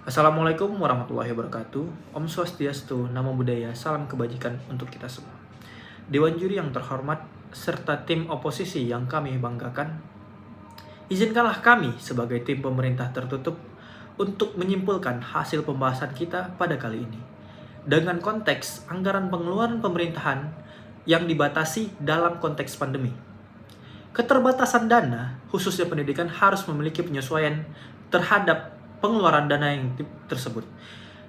Assalamualaikum warahmatullahi wabarakatuh. Om Swastiastu, Namo Buddhaya, salam kebajikan untuk kita semua. Dewan juri yang terhormat, serta tim oposisi yang kami banggakan, izinkanlah kami sebagai tim pemerintah tertutup untuk menyimpulkan hasil pembahasan kita pada kali ini. Dengan konteks anggaran pengeluaran pemerintahan yang dibatasi dalam konteks pandemi. Keterbatasan dana, khususnya pendidikan, harus memiliki penyesuaian terhadap pengeluaran dana yang tersebut.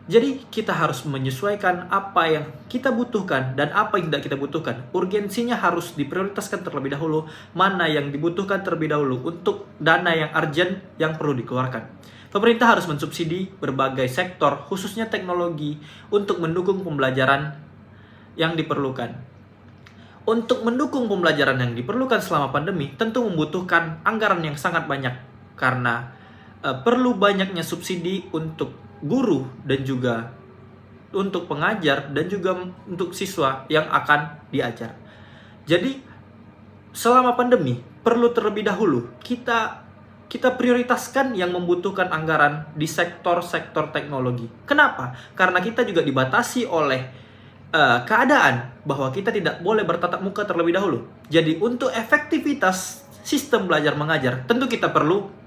Jadi kita harus menyesuaikan apa yang kita butuhkan dan apa yang tidak kita butuhkan. Urgensinya harus diprioritaskan terlebih dahulu, mana yang dibutuhkan terlebih dahulu untuk dana yang urgent yang perlu dikeluarkan. Pemerintah harus mensubsidi berbagai sektor, khususnya teknologi, untuk mendukung pembelajaran yang diperlukan. Untuk mendukung pembelajaran yang diperlukan selama pandemi, tentu membutuhkan anggaran yang sangat banyak karena perlu banyaknya subsidi untuk guru dan juga untuk pengajar dan juga untuk siswa yang akan diajar. Jadi selama pandemi perlu terlebih dahulu kita prioritaskan yang membutuhkan anggaran di sektor-sektor teknologi. Kenapa? Karena kita juga dibatasi oleh keadaan bahwa kita tidak boleh bertatap muka terlebih dahulu. Jadi untuk efektivitas sistem belajar mengajar tentu kita perlu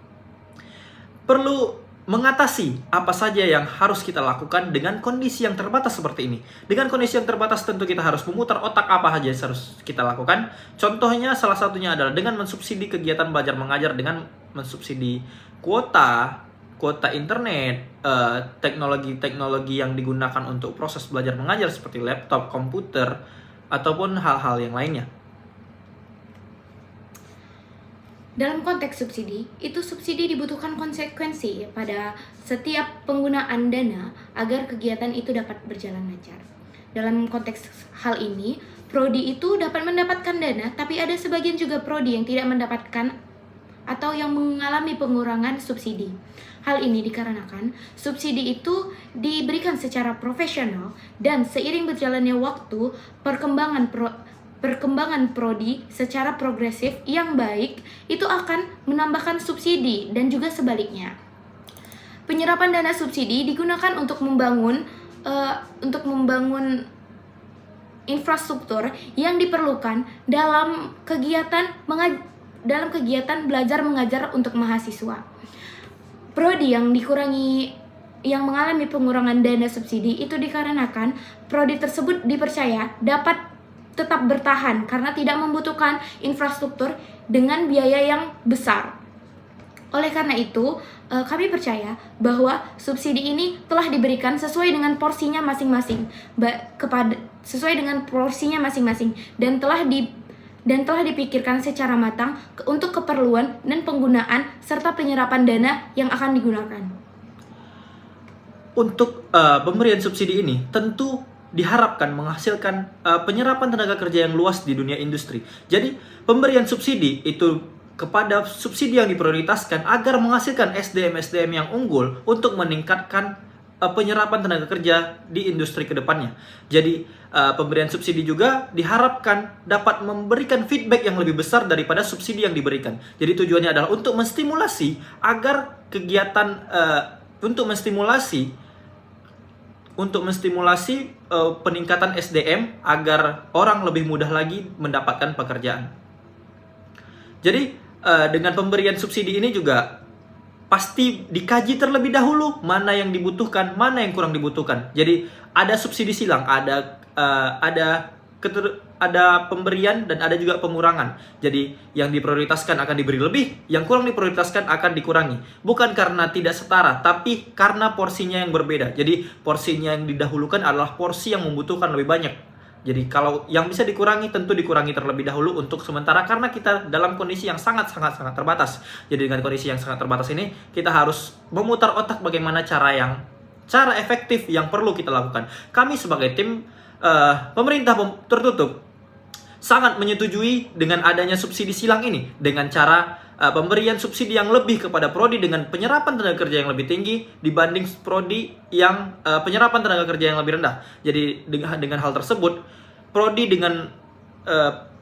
mengatasi apa saja yang harus kita lakukan dengan kondisi yang terbatas seperti ini. Dengan kondisi yang terbatas tentu kita harus memutar otak apa saja yang harus kita lakukan. Contohnya salah satunya adalah dengan mensubsidi kegiatan belajar mengajar dengan mensubsidi kuota internet, teknologi-teknologi yang digunakan untuk proses belajar mengajar seperti laptop, komputer, ataupun hal-hal yang lainnya. Dalam konteks subsidi, itu subsidi dibutuhkan konsekuensi pada setiap penggunaan dana agar kegiatan itu dapat berjalan lancar. Dalam konteks hal ini, prodi itu dapat mendapatkan dana, tapi ada sebagian juga prodi yang tidak mendapatkan atau yang mengalami pengurangan subsidi. Hal ini dikarenakan subsidi itu diberikan secara profesional dan seiring berjalannya waktu, perkembangan prodi secara progresif yang baik itu akan menambahkan subsidi dan juga sebaliknya. Penyerapan dana subsidi digunakan untuk membangun infrastruktur yang diperlukan dalam kegiatan belajar mengajar untuk mahasiswa. Prodi yang mengalami pengurangan dana subsidi itu dikarenakan prodi tersebut dipercaya dapat tetap bertahan karena tidak membutuhkan infrastruktur dengan biaya yang besar. Oleh karena itu, kami percaya bahwa subsidi ini telah diberikan sesuai dengan porsinya masing-masing, dan telah dipikirkan secara matang untuk keperluan dan penggunaan serta penyerapan dana yang akan digunakan. Untuk pemberian subsidi ini tentu diharapkan menghasilkan penyerapan tenaga kerja yang luas di dunia industri. Jadi pemberian subsidi itu kepada subsidi yang diprioritaskan agar menghasilkan SDM yang unggul untuk meningkatkan penyerapan tenaga kerja di industri kedepannya. Jadi pemberian subsidi juga diharapkan dapat memberikan feedback yang lebih besar daripada subsidi yang diberikan. Jadi tujuannya adalah untuk menstimulasi agar kegiatan untuk menstimulasi peningkatan SDM agar orang lebih mudah lagi mendapatkan pekerjaan. Jadi dengan pemberian subsidi ini juga pasti dikaji terlebih dahulu mana yang dibutuhkan, mana yang kurang dibutuhkan. Jadi ada subsidi silang, ada pemberian dan ada juga pengurangan. Jadi yang diprioritaskan akan diberi lebih, yang kurang diprioritaskan akan dikurangi. Bukan karena tidak setara, tapi karena porsinya yang berbeda. Jadi porsinya yang didahulukan adalah porsi yang membutuhkan lebih banyak. Jadi kalau yang bisa dikurangi tentu dikurangi terlebih dahulu untuk sementara karena kita dalam kondisi yang sangat terbatas. Jadi dengan kondisi yang sangat terbatas ini kita harus memutar otak bagaimana cara efektif yang perlu kita lakukan. Kami sebagai tim pemerintah tertutup sangat menyetujui dengan adanya subsidi silang ini dengan cara pemberian subsidi yang lebih kepada prodi dengan penyerapan tenaga kerja yang lebih tinggi dibanding prodi yang penyerapan tenaga kerja yang lebih rendah. Jadi dengan hal tersebut prodi dengan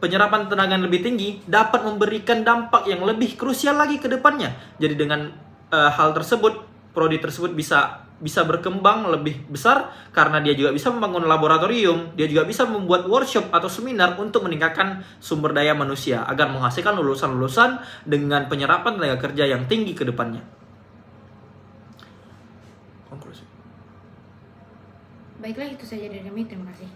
penyerapan tenaga yang lebih tinggi dapat memberikan dampak yang lebih krusial lagi ke depannya. Jadi dengan hal tersebut prodi tersebut bisa bisa berkembang lebih besar karena dia juga bisa membangun laboratorium, dia juga bisa membuat workshop atau seminar untuk meningkatkan sumber daya manusia agar menghasilkan lulusan-lulusan dengan penyerapan tenaga kerja yang tinggi ke depannya. Konklusi. Baiklah, itu saja dari kami. Terima kasih.